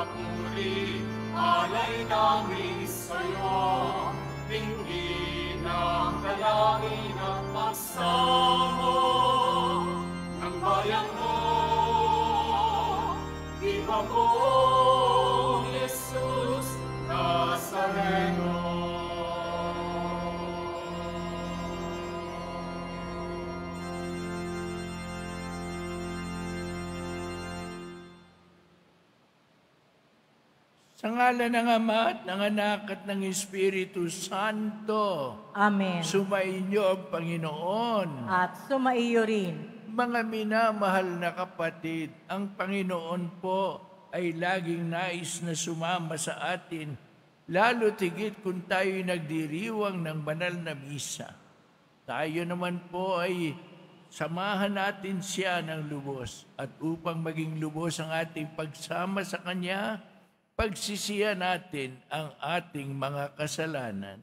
papuri, alay namin sa'yo. Tingin ang dalangin at pagsamo ng bayan mo. Iba mo, Jesus Nazareno. Sa ngalan ng Ama at ng Anak at ng Espiritu Santo. Amen. Sumainyo ang Panginoon. At sumaiyo rin. Mga minamahal na kapatid, ang Panginoon po ay laging nais na sumama sa atin, lalo tigit kung tayo'y nagdiriwang ng banal na misa. Tayo naman po ay samahan natin siya ng lubos, at upang maging lubos ang ating pagsama sa Kanya, pagsisiya natin ang ating mga kasalanan.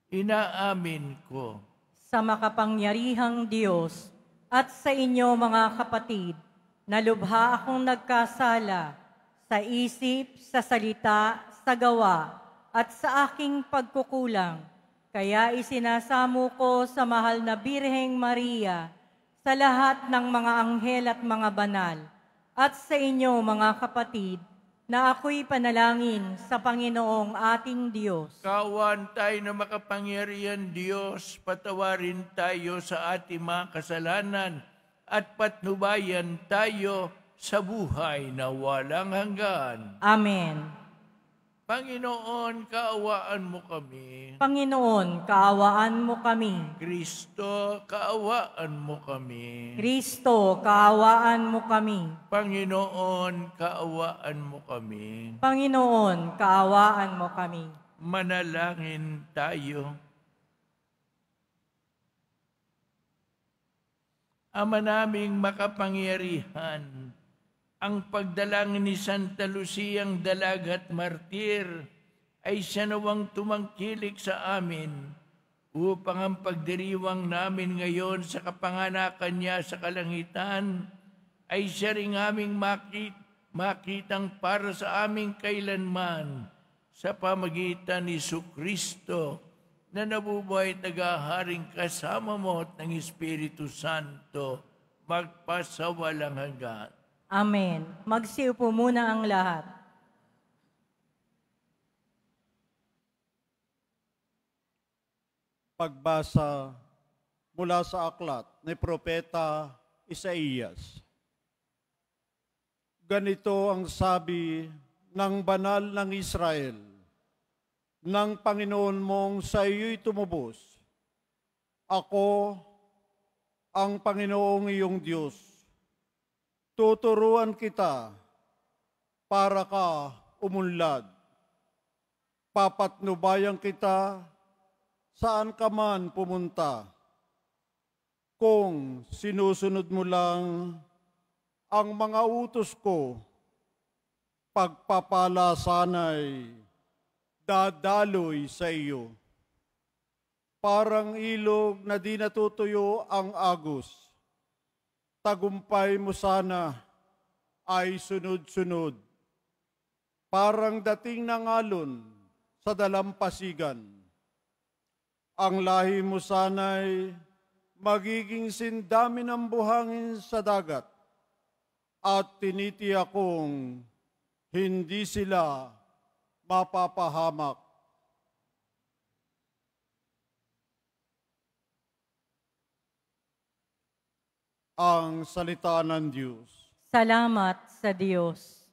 Inaamin ko Sa makapangyarihang Diyos at sa inyo mga kapatid, na lubha akong nagkasala sa isip, sa salita, sa gawa, at sa aking pagkukulang. Kaya isinasamo ko sa mahal na Birheng Maria, sa lahat ng mga anghel at mga banal, at sa inyo mga kapatid, na ako'y panalangin sa Panginoong ating Diyos. Kaawaan tayo na makapangyarihan Diyos, patawarin tayo sa ating mga kasalanan at patnubayan tayo sa buhay na walang hanggan. Amen. Panginoon, kaawaan mo kami. Panginoon, kaawaan mo kami. Kristo, kaawaan mo kami. Kristo, kaawaan mo kami. Panginoon, kaawaan mo kami. Panginoon, kaawaan mo kami. Manalangin tayo. Ama naming makapangyarihan, ang pagdalangin ni Santa Luciang Dalag at Martir ay siya nawang tumangkilik sa amin upang ang pagdiriwang namin ngayon sa kapanganakan niya sa kalangitan ay siya ring aming makitang para sa aming kailanman sa pamagitan ni Jesucristo na nabubuhay at naghaharing kasama mo at ng Espiritu Santo magpasawalang hanggan. Amen. Magsiupo muna ang lahat. Pagbasa mula sa aklat ni Propeta Isaías. Ganito ang sabi ng banal ng Israel, ng Panginoon mong sa iyo'y tumubos. Ako ang Panginoong iyong Diyos. Tuturuan kita para ka umunlad. Papatnubayan kita saan ka man pumunta. Kung sinusunod mo lang ang mga utos ko, pagpapala sana'y dadaloy sa iyo. Parang ilog na di natutuyo ang agos. Tagumpay mo sana ay sunod-sunod. Parang dating ng alon sa dalampasigan. Ang lahi mo sana'y magiging sindami ng buhangin sa dagat. At tinitiyak kong hindi sila mapapahamak. Ang salita ng Diyos. Salamat sa Diyos.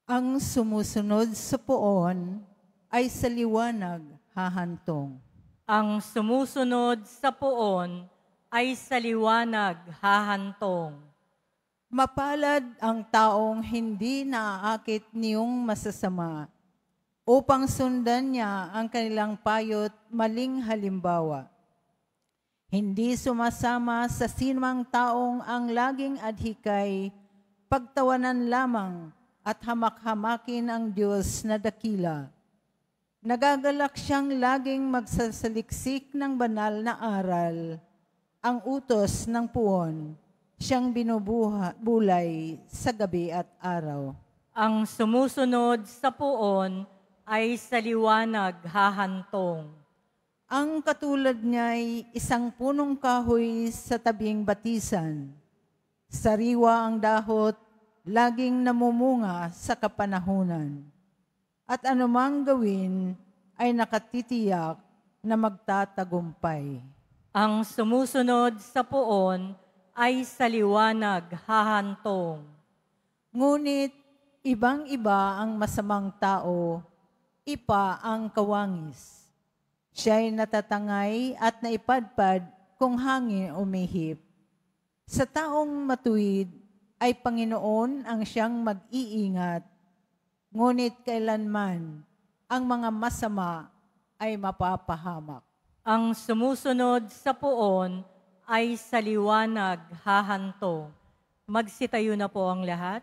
Ang sumusunod sa poon ay sa liwanag hahantong. Ang sumusunod sa poon ay sa liwanag hahantong. Mapalad ang taong hindi naaakit niyong masasama, upang sundan niya ang kanilang payo't maling halimbawa. Hindi sumasama sa sinumang taong ang laging adhikay pagtawanan lamang at hamak-hamakin ang Diyos na dakila. Nagagalak siyang laging magsasaliksik ng banal na aral. Ang utos ng puon, siyang binubulay sa gabi at araw. Ang sumusunod sa puon ay sa liwanag hahantong. Ang katulad niya'y isang punong kahoy sa tabing batisan. Sariwa ang dahot, laging namumunga sa kapanahunan. At anumang gawin ay nakatitiyak na magtatagumpay. Ang sumusunod sa puon ay sa liwanag hahantong. Ngunit ibang-iba ang masamang tao, ipa ang kawangis. Siya'y natatangay at naipadpad kung hangin umihip. Sa taong matuwid ay Panginoon ang siyang mag-iingat, ngunit kailanman ang mga masama ay mapapahamak. Ang sumusunod sa puon ay sa liwanag hahantong. Magsitayo na po ang lahat.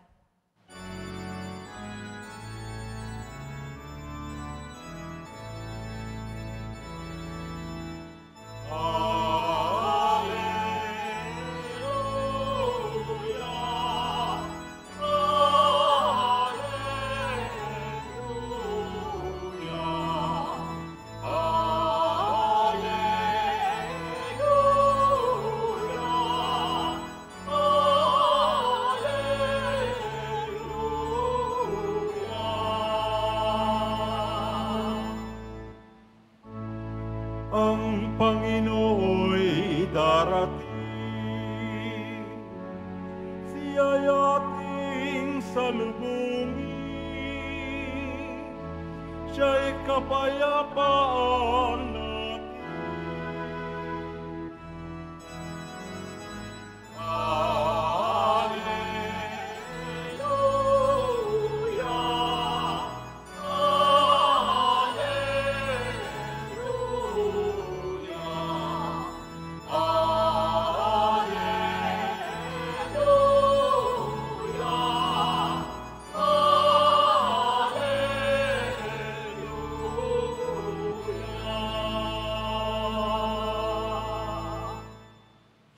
Ang Panginoo'y darating, siya'y ating salubungin, siya'y kapayapaan natin.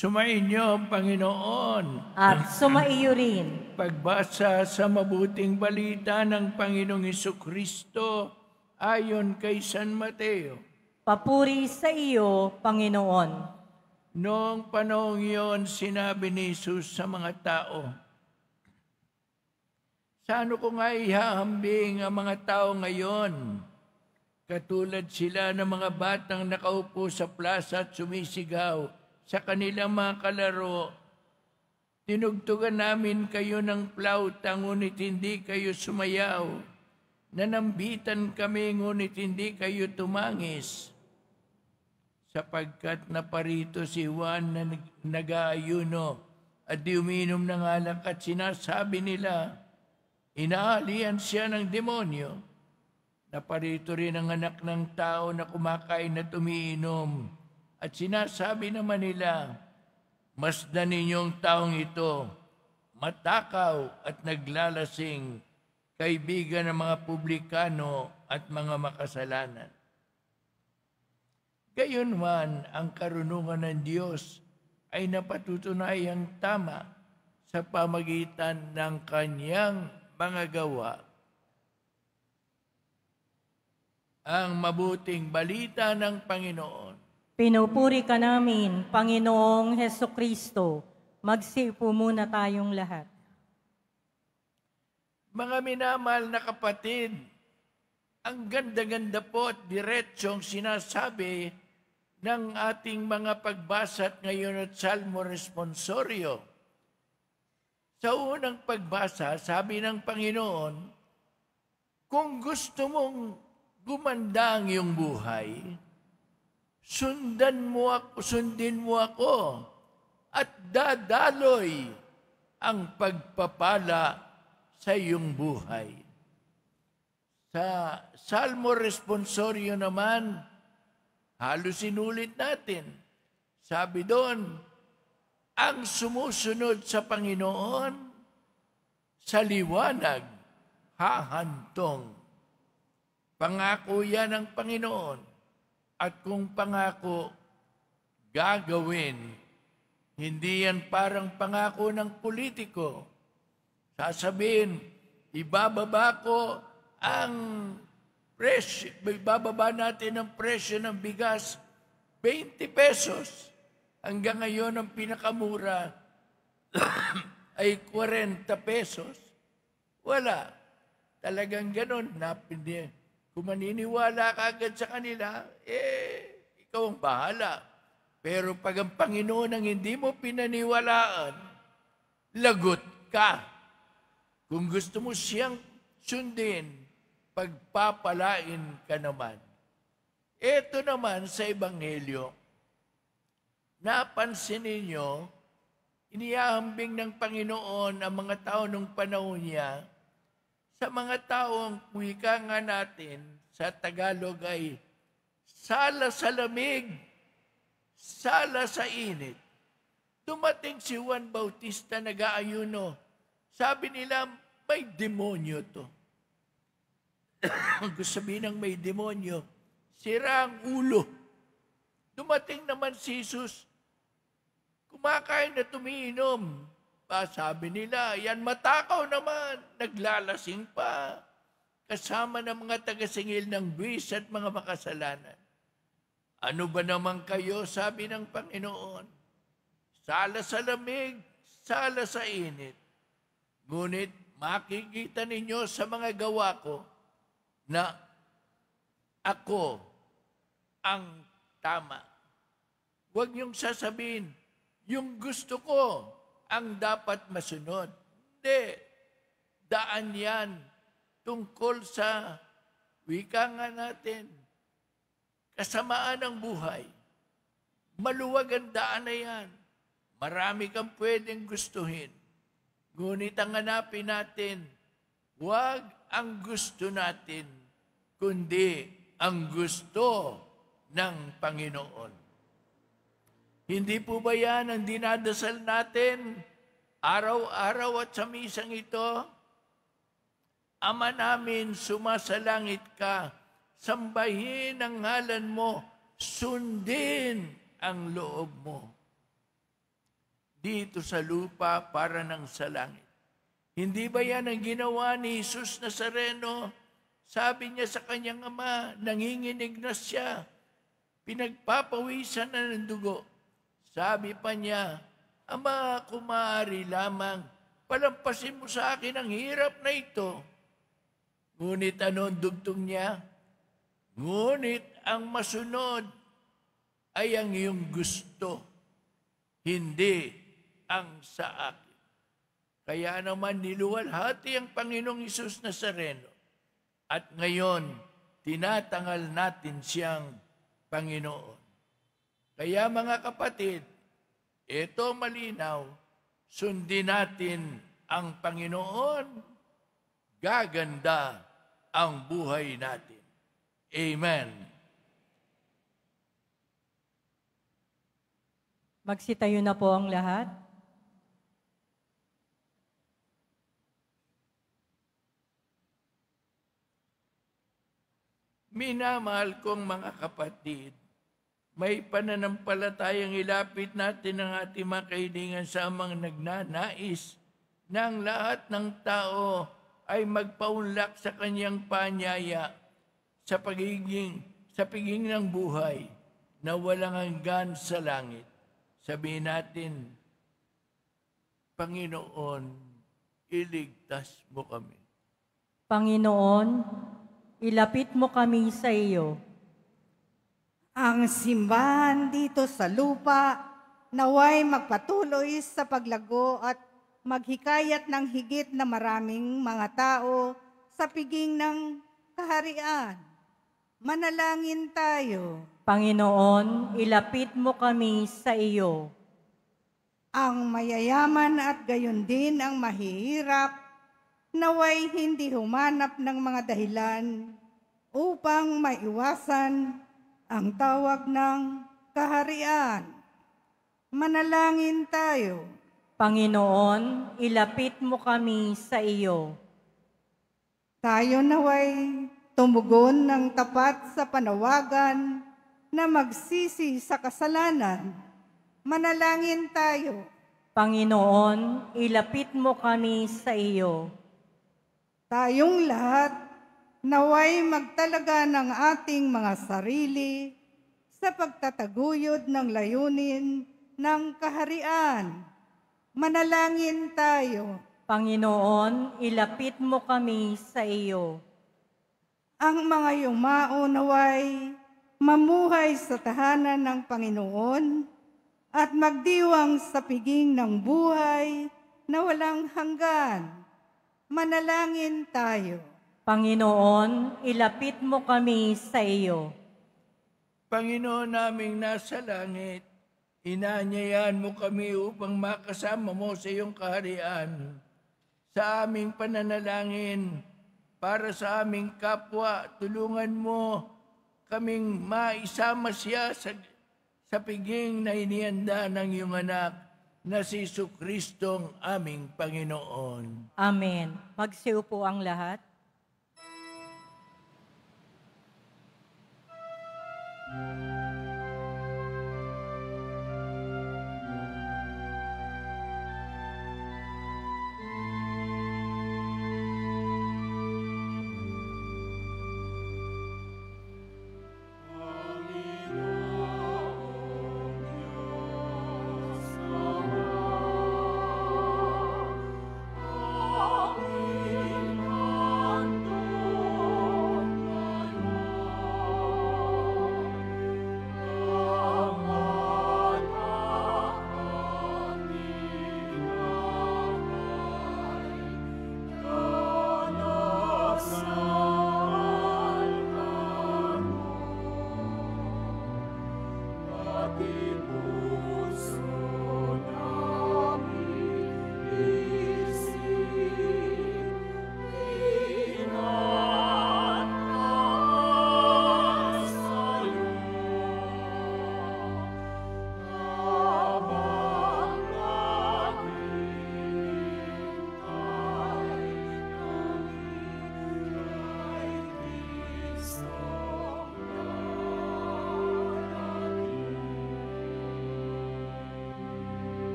Sumainyo ang Panginoon. At sumaiyo rin. Pagbasa sa mabuting balita ng Panginoong Hesukristo ayon kay San Mateo. Papuri sa iyo, Panginoon. Noong panahong iyon, sinabi ni Jesus sa mga tao, "Saan ko nga ihahambing ang mga tao ngayon? Katulad sila ng mga batang nakaupo sa plaza at sumisigaw sa kanilang mga kalaro. Tinugtugan namin kayo ng plauta, ngunit hindi kayo sumayaw. Nanambitan kami, ngunit hindi kayo tumangis. Sapagkat naparito si Juan na nag-aayuno at di uminom ng alak at sinasabi nila, inaalian siya ng demonyo. Naparito rin ang anak ng tao na kumakain at umiinom. At sinasabi naman nila, masdan ninyong taong ito, matakaw at naglalasing, kaibigan ng mga publikano at mga makasalanan. Gayunman, ang karunungan ng Diyos ay napatutunayang tama sa pamagitan ng kanyang mga gawa. Ang mabuting balita ng Panginoon. Pinupuri ka namin, Panginoong Hesukristo. Magsiupo muna tayong lahat. Mga minamahal na kapatid, ang ganda-ganda po at diretsyong sinasabi ng ating mga pagbasa ngayon at Salmo Responsorio. Sa unang pagbasa, sabi ng Panginoon, kung gusto mong gumanda ang iyong buhay, sundin mo ako at dadaloy ang pagpapala sa iyong buhay. Sa Salmo Responsorio naman, halos sinulit natin. Sabi doon, ang sumusunod sa Panginoon sa liwanag hahantong. Pangako yan ng Panginoon. At kung pangako, gagawin. Hindi yan parang pangako ng politiko. Sasabihin, ibababa ko ang presyo, ibababa natin ang presyo ng bigas, 20 pesos. Hanggang ngayon, ang pinakamura ay 40 pesos. Wala. Talagang ganon. Kung maniniwala ka agad sa kanila, ikaw ang bahala. Pero pag ang Panginoon ang hindi mo pinaniwalaan, lagot ka. Kung gusto mo siyang sundin, pagpapalain ka naman. Ito naman sa Ebanghelyo, napansin ninyo, inihahambing ng Panginoon ang mga tao ng panahon niya sa mga taong wika nga natin sa Tagalog ay sala sa lamig, sala sa init. Dumating si Juan Bautista nag-aayuno. Sabi nila, may demonyo to. Gusto sabihin ng may demonyo, sira ang ulo. Dumating naman si Jesus, kumakain na tumiinom. Sabi nila, yan matakaw naman, naglalasing pa. Kasama ng mga tagasingil ng buwis at mga makasalanan. Ano ba naman kayo, sabi ng Panginoon? Sala sa lamig, sala sa init. Ngunit makikita ninyo sa mga gawa ko na ako ang tama. Huwag niyong sasabihin, yung gusto ko ang dapat masunod. Hindi. Daan yan tungkol sa wika nga natin. Kasamaan ng buhay. Maluwag ang daan na yan. Marami kang pwedeng gustuhin. Ngunit ang hanapin natin, huwag ang gusto natin, kundi ang gusto ng Panginoon. Hindi po ba yan ang dinadasal natin araw-araw at sa misang ito? Ama namin, sumasalangit ka, sambahin ang ngalan mo, sundin ang loob mo. Dito sa lupa para ng sa langit. Hindi ba yan ang ginawa ni Jesus Nazareno? Sabi niya sa kanyang ama, nanginginig na siya, pinagpapawisan na ng dugo. Sabi pa niya, Ama, kung maaari lamang, palampasin mo sa akin ang hirap na ito. Ngunit ano ang dugtong niya? Ngunit ang masunod ay ang iyong gusto, hindi ang sa akin. Kaya naman niluwalhati ang Panginoong Hesus Nazareno. At ngayon, tinatangal natin siyang Panginoon. Kaya mga kapatid, ito malinaw, sundin natin ang Panginoon, gaganda ang buhay natin. Amen. Magsitayo na po ang lahat. Minamahal kong mga kapatid, may pananampalatayang ilapit natin ang ating mga kaibigan sa amang nagnanais na ang lahat ng tao ay magpaunlak sa kanyang panyaya sa pagiging ng buhay na walang hanggan sa langit. Sabihin natin, Panginoon, iligtas mo kami. Panginoon, ilapit mo kami sa iyo. Ang simbahan dito sa lupa naway magpatuloy sa paglago at maghikayat ng higit na maraming mga tao sa piging ng kaharian. Manalangin tayo. Panginoon, ilapit mo kami sa iyo. Ang mayayaman at gayon din ang mahihirap naway hindi humanap ng mga dahilan upang maiwasan ang tawag ng kaharian. Manalangin tayo. Panginoon, ilapit mo kami sa iyo. Tayo naway tumugon ng tapat sa panawagan na magsisi sa kasalanan. Manalangin tayo. Panginoon, ilapit mo kami sa iyo. Tayong lahat naway magtalaga ng ating mga sarili sa pagtataguyod ng layunin ng kaharian. Manalangin tayo. Panginoon, ilapit mo kami sa iyo. Ang mga yumao naway mamuhay sa tahanan ng Panginoon at magdiwang sa piging ng buhay na walang hanggan. Manalangin tayo. Panginoon, ilapit mo kami sa iyo. Panginoon naming nasa langit, inaanyayahan mo kami upang makasama mo sa iyong kaharian. Sa aming pananalangin, para sa aming kapwa, tulungan mo kaming maisama siya sa piging na inihanda ng iyong anak na si Jesucristong aming Panginoon. Amen. Magsiupo ang lahat.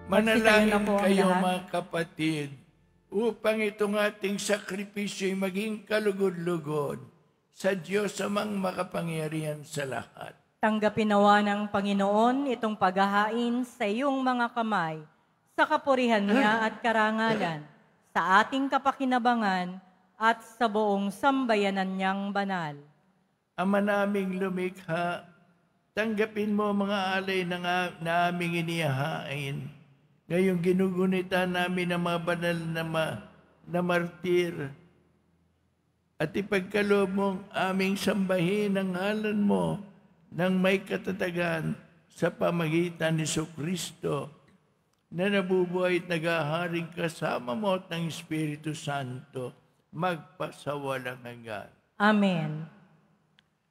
Manalangin na po ang kayo lahat. mga kapatid, upang itong ating sakripisyo'y maging kalugod-lugod sa Diyos amang makapangyarihan sa lahat. Tanggapin nawa ng Panginoon itong paghahain sa iyong mga kamay, sa kapurihan niya at karangalan, sa ating kapakinabangan at sa buong sambayanan niyang banal. Ama naming lumikha, tanggapin mo mga alay na aming inihahain. Ngayong ginugunita namin ang mga banal na martir. At ipagkaloob mong aming sambahin ang ngalan mo nang may katatagan sa pamagitan ni Jesucristo na nabubuhay at naghaharing kasama mo at ng Espiritu Santo magpasawalang hanggan. Amen.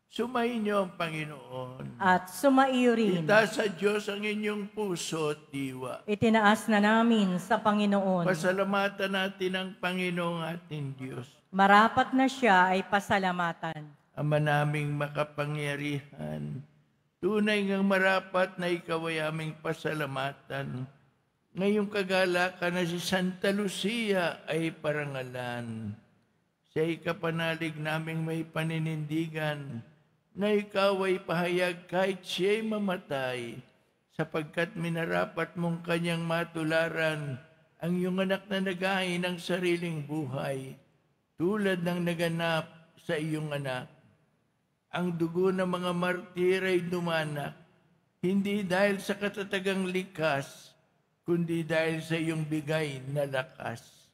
Sumayin niyo ang Panginoon. At sumaiyo rin. Itaas sa Diyos ang inyong puso at diwa. Itinaas na namin sa Panginoon. Pasalamatan natin ang Panginoong ating Diyos. Marapat na siya ay pasalamatan. Ama naming makapangyarihan, tunay ngang marapat na ikaw ay aming pasalamatan. Ngayong kagalakan na si Santa Lucia ay parangalan. Siya'y kapanalig naming may paninindigan na ikaw ay pahayag kahit siya'y mamatay sapagkat minarapat mong kanyang matularan ang iyong anak na naghain ng sariling buhay, tulad ng naganap sa iyong anak. Ang dugo ng mga martir ay dumanak, hindi dahil sa katatagang likas, kundi dahil sa iyong bigay na lakas.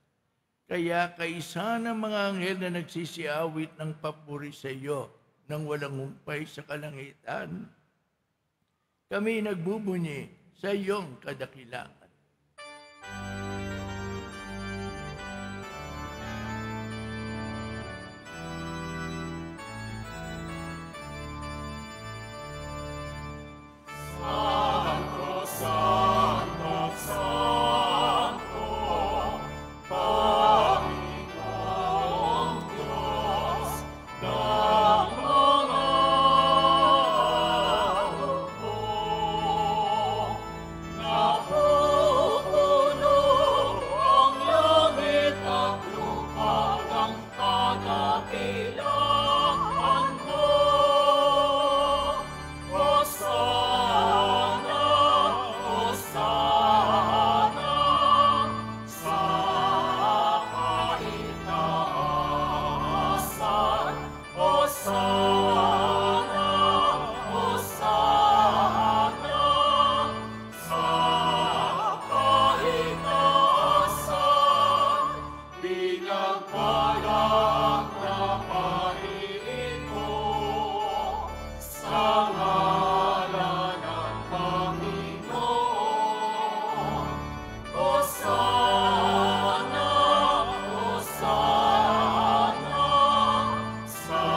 Kaya kaisa ng mga anghel na nagsisiawit ng papuri sa iyo nang walang humpay sa kalangitan, kami nagbubunyi sa iyong kadakilaan. Santo, Santo, Santo, Panginoong Diyos ng mga hukbo. Napupuno ang langit at lupa ng kadakilaan mo. Hosana, Hosana, sa kaitaasan. Hosana, Hosana, sa kaitaasan. Pinagpalang na Panginoon, sa ngalan ng Panginoon. Hosana, Hosana, sa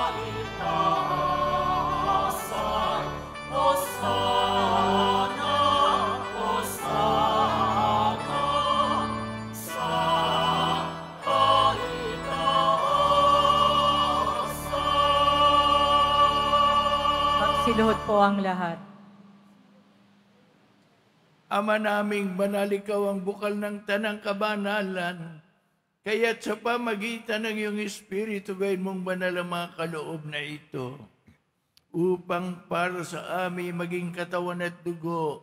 kaitaasan. Hosana, Hosana, sa kaitaasan. Magsiluhod po ang lahat. Ama naming banal, ikaw ang bukal ng tanang kabanalan, kaya't sa pamagitan ng iyong Espiritu, gayon mong banal ang mga kaloob na ito, upang para sa amin maging katawan at dugo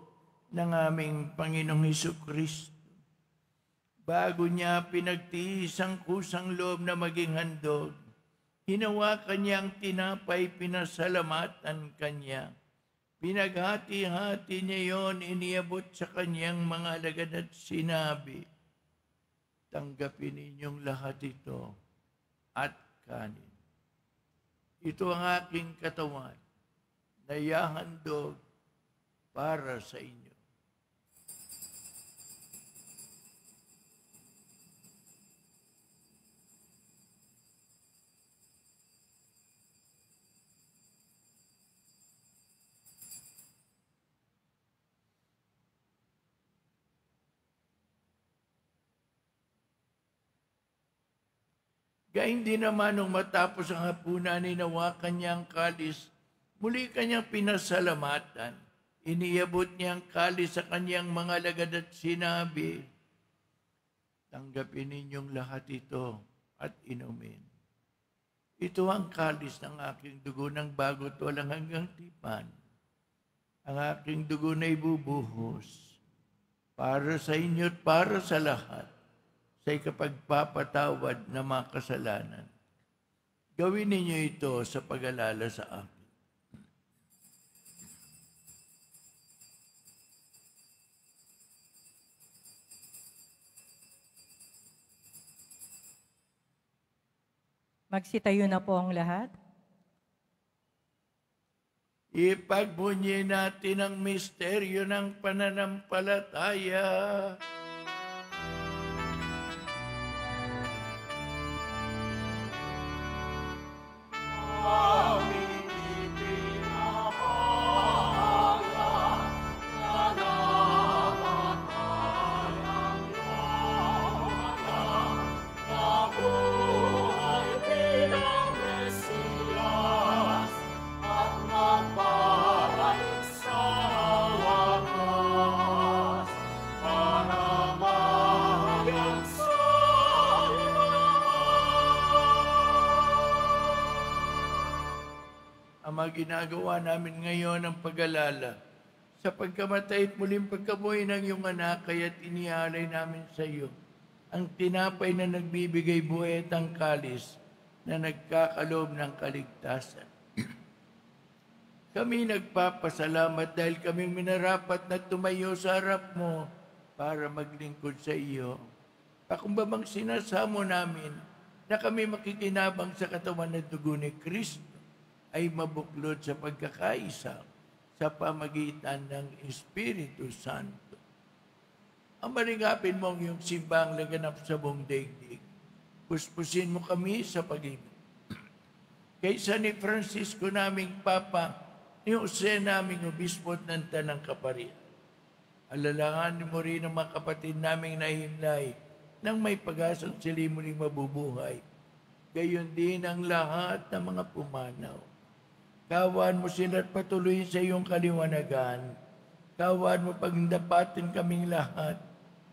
ng aming Panginoong Hesukristo. Bago niya pinagtiis ang kusang loob na maging handog, hinawakan niya ang tinapay, pinasalamatan kanya. Pinaghati-hati niya yon, iniabot sa kanyang mga alagad at sinabi, tanggapin ninyong lahat ito at kanin. Ito ang aking katawan na ihahandog para sa inyo. Gayun din naman nung matapos ang hapunan, hinawakan niya ang kalis, muli kanyang pinasalamatan. Iniabot niya ang kalis sa kanyang mga alagad at sinabi, tanggapin ninyong lahat ito at inumin. Ito ang kalis ng aking dugo ng bago't walang hanggang tipan. Ang aking dugo na ibubuhos para sa inyo at para sa lahat, sa ikapagpapatawad ng mga kasalanan. Gawin ninyo ito sa pag-alala sa akin. Magsitayo na po ang lahat. Ipagbunyi natin ang misteryo ng pananampalataya. Para mga ginagawa namin ngayon ang pag-alala sa pagkamatay at muling pagkabuhay ng iyong anak, kaya't inialay namin sa iyo ang tinapay na nagbibigay buhay at ang kalis na nagkakaloob ng kaligtasan. Kami nagpapasalamat dahil kaming minarapat na tumayo sa harap mo para maglingkod sa iyo. Pakumbabang sinasamo namin na kami makikinabang sa katawan at dugo ni Kristo ay mabuklod sa pagkakaisa sa pamagitan ng Espiritu Santo. Ang maringapin mo ang iyong simbang laganap sa buong daigdig. Puspusin mo kami sa pag-ibig. Kaysa ni Francisco naming Papa, ni Jose naming Obispo at ng Tanang Kaparian. Alalahanin mo rin ang mga kapatid naming nahimlay nang may pag-asang sila muling mabubuhay. Gayon din ang lahat ng mga pumanaw. Kawan mo sila at patuloy sa iyong kaliwanagan. Kawan mo pagindapatin kaming lahat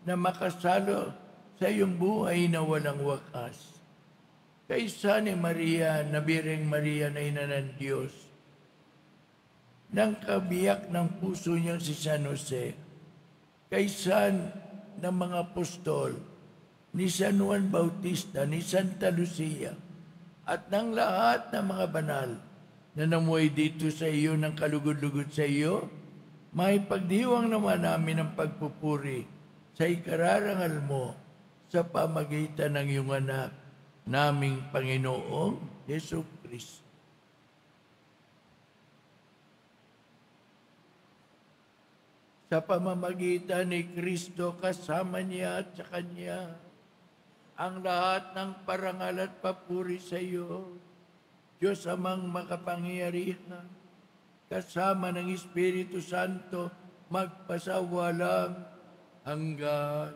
na makasalo sa iyong buhay na walang wakas. Kaysa ni Maria, na Birheng Maria na ina ng Diyos, ng kabiyak ng puso niyang si San Jose, kaysa ng mga apostol, ni San Juan Bautista, ni Santa Lucia, at ng lahat ng mga banal na namuhay dito sa iyo ng kalugod-lugod sa iyo, may pagdiwang naman namin ang pagpupuri sa ikararangal mo sa pamagitan ng iyong anak, naming Panginoong Yesu Kristo. Sa pamamagitan ni Kristo, kasama niya at sa Kanya, ang lahat ng parangal at papuri sa iyo, Diyos amang makapangyarihan, kasama ng Espiritu Santo, magpasawalang hanggan.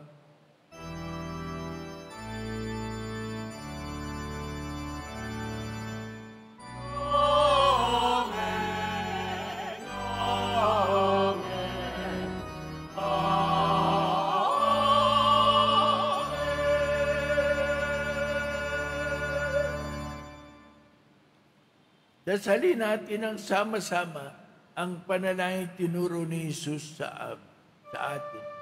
Dasalin natin ang sama-sama ang panalangin tinuro ni Jesus sa atin.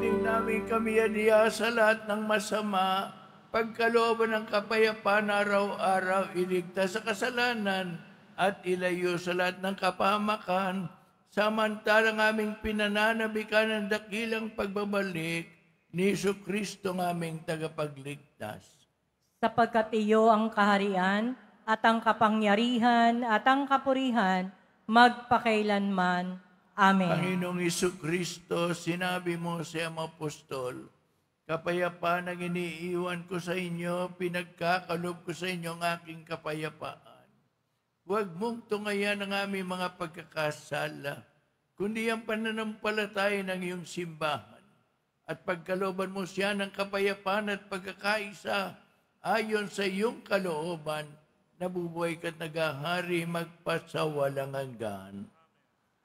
ding namin kami adiya sa lahat ng masama, pagkalooban ng kapayapaan araw-araw, iligtas sa kasalanan at ilayo sa lahat ng kapahamakan, samantalang aming pinananabikan ng dakilang pagbabalik ni Jesu-Kristo ng aming tagapagligtas. Sapagkat iyo ang kaharian at ang kapangyarihan at ang kapurihan magpakailanman. Amen. Panginoong Jesu-Kristo, sinabi mo sa iyong apostol, kapayapaan ang iniiwan ko sa inyo, pinagkakalob ko sa inyo ang aking kapayapaan. Huwag mong tungayan ang aming mga pagkakasala, kundi ang pananampalataya ng iyong simbahan. At pagkalooban mo siya ng kapayapaan at pagkakaisa, ayon sa iyong kalooban, nabubuhay ka't naghahari magpasawalang hanggan.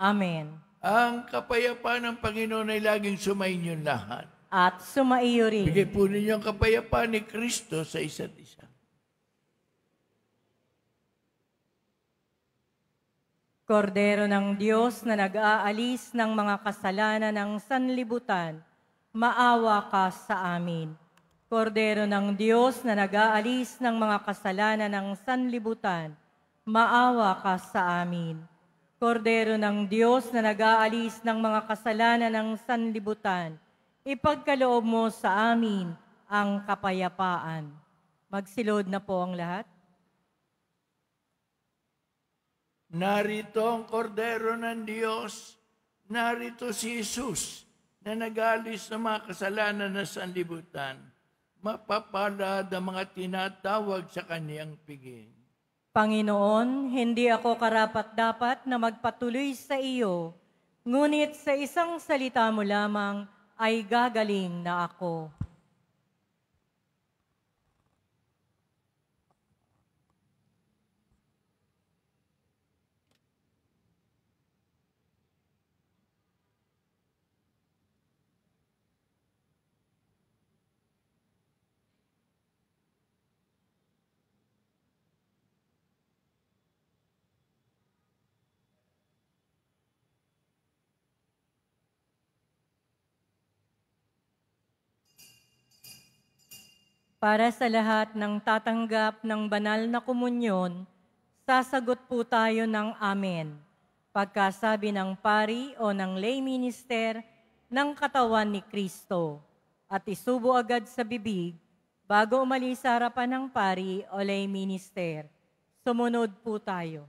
Amen. Ang kapayapaan ng Panginoon ay laging sumainyo lahat. At sumaiyo rin. Bigay po ninyo ang kapayapaan ni Kristo sa isa't isa. Kordero ng Diyos na nag-aalis ng mga kasalanan ng sanlibutan, maawa ka sa amin. Kordero ng Diyos na nag-aalis ng mga kasalanan ng sanlibutan, maawa ka sa amin. Kordero ng Diyos na nag-aalis ng mga kasalanan ng sanlibutan, ipagkaloob mo sa amin ang kapayapaan. Magsilod na po ang lahat. Narito ang kordero ng Diyos, narito si Jesus na nag-aalis ng mga kasalanan ng sanlibutan. Mapapalad ang mga tinatawag sa kaniyang piging. Panginoon, hindi ako karapat-dapat na magpatuloy sa iyo, ngunit sa isang salita mo lamang ay gagaling na ako. Para sa lahat ng tatanggap ng banal na komunyon, sasagot po tayo ng Amen. Pagkasabi ng pari o ng lay minister ng katawan ni Kristo. At isubo agad sa bibig bago umalis sa harapan ng pari o lay minister. Sumunod po tayo.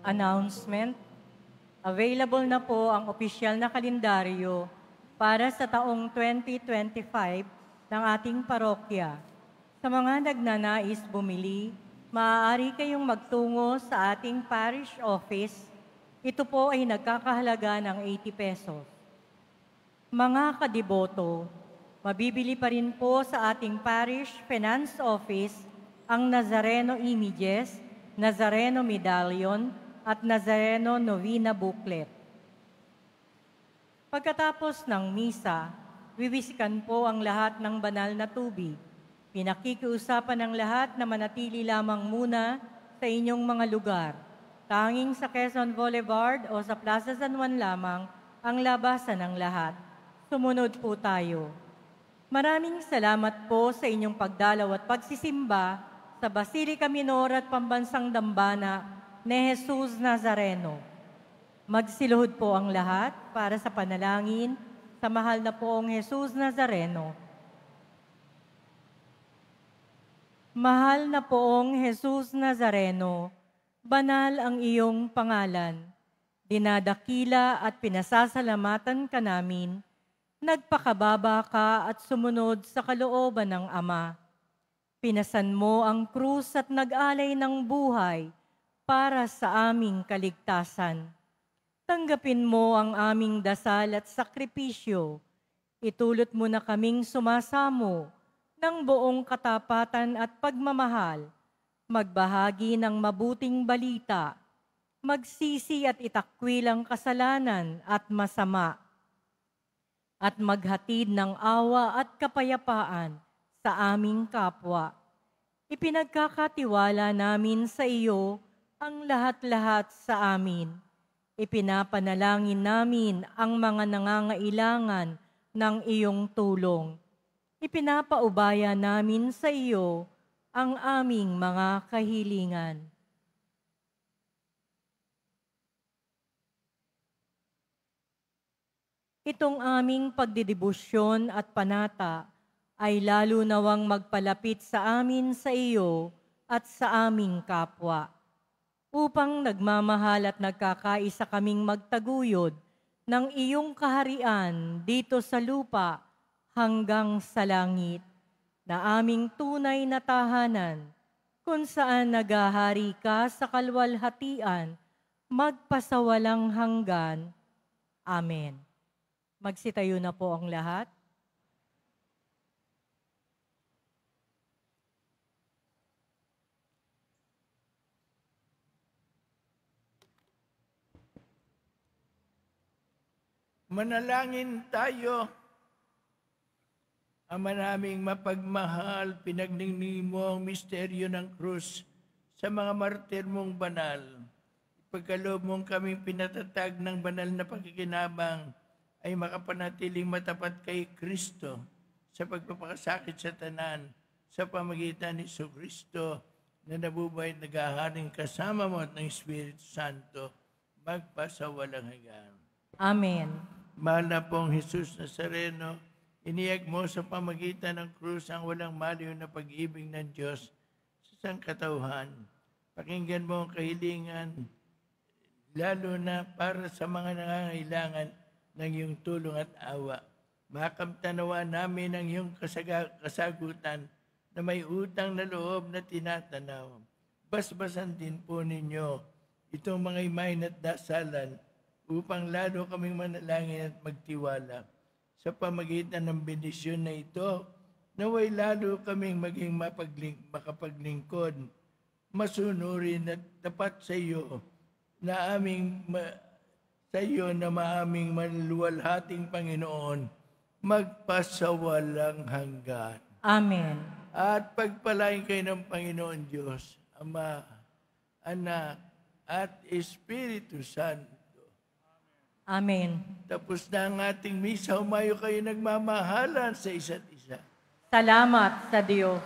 Announcement. Available na po ang opisyal na kalendaryo para sa taong 2025 ng ating parokya. Sa mga nagnanais bumili, maaari kayong magtungo sa ating parish office. Ito po ay nagkakahalaga ng 80 pesos. Mga kadiboto, mabibili pa rin po sa ating parish finance office ang Nazareno images, Nazareno medallion, at Nazareno novena booklet. Pagkatapos ng misa, wiwisikan po ang lahat ng banal na tubig. Pinakikiusapan ng lahat na manatili lamang muna sa inyong mga lugar. Tanging sa Quezon Boulevard o sa Plaza San Juan lamang ang labasan ng lahat. Sumunod po tayo. Maraming salamat po sa inyong pagdalaw at pagsisimba sa Basilica Minor at Pambansang Dambana ni Jesus Nazareno. Magsiluhod po ang lahat para sa panalangin sa mahal na poong Jesus Nazareno. Mahal na poong Jesus Nazareno, banal ang iyong pangalan. Dinadakila at pinasasalamatan ka namin. Nagpakababa ka at sumunod sa kalooban ng Ama. Pinasan mo ang krus at nag-alay ng buhay para sa aming kaligtasan. Tanggapin mo ang aming dasal at sakripisyo. Itulot mo na kaming sumasamo ng buong katapatan at pagmamahal, magbahagi ng mabuting balita, magsisi at itakwil ang kasalanan at masama, at maghatid ng awa at kapayapaan sa aming kapwa. Ipinagkakatiwala namin sa iyo ang lahat-lahat sa amin. Ipinapanalangin namin ang mga nangangailangan ng iyong tulong. Ipinapaubaya namin sa iyo ang aming mga kahilingan. Itong aming pagdidibusyon at panata ay lalo nawang magpalapit sa amin sa iyo at sa aming kapwa, upang nagmamahal at nagkakaisa kaming magtaguyod ng iyong kaharian dito sa lupa hanggang sa langit, na aming tunay na tahanan, kung saan naghahari ka sa kalwalhatian, magpasawalang hanggan. Amen. Magsitayo na po ang lahat. Manalangin tayo. Ama naming mapagmahal, pinagningning mo ang misteryo ng krus sa mga martir mong banal. Ipagkaloob mong kaming pinatatag ng banal na pagkikinabang ay makapanatiling matapat kay Kristo sa pagpapakasakit sa tanan sa pamagitan ni Kristo na nabubuhay at naghaharing kasama mo at ng Espiritu Santo magpasawalang hanggan. Amen. Mahal na pong Jesus Nazareno, iniyag mo sa pamagitan ng krus ang walang maliw na pag-ibig ng Diyos sa sangkatauhan. Pakinggan mo ang kahilingan, lalo na para sa mga nangangailangan ng iyong tulong at awa. Makamtanawa namin ang iyong kasagutan na may utang na loob na tinatanaw. Basbasan din po ninyo itong mga imahin at dasalan upang lalo kaming manalangin at magtiwala. Sa pamagitan ng bendisyon na ito, naway lalo kaming maging makapaglingkod, masunurin at tapat sa iyo na maaming maluwalhating Panginoon, magpasawalang hanggan. Amen. At pagpalain kayo ng Panginoon Diyos, Ama, Anak, at Espiritu Santo. Amen. Tapos na ang ating misa, humayo kayo nagmamahalan sa isa't isa. Salamat sa Diyos.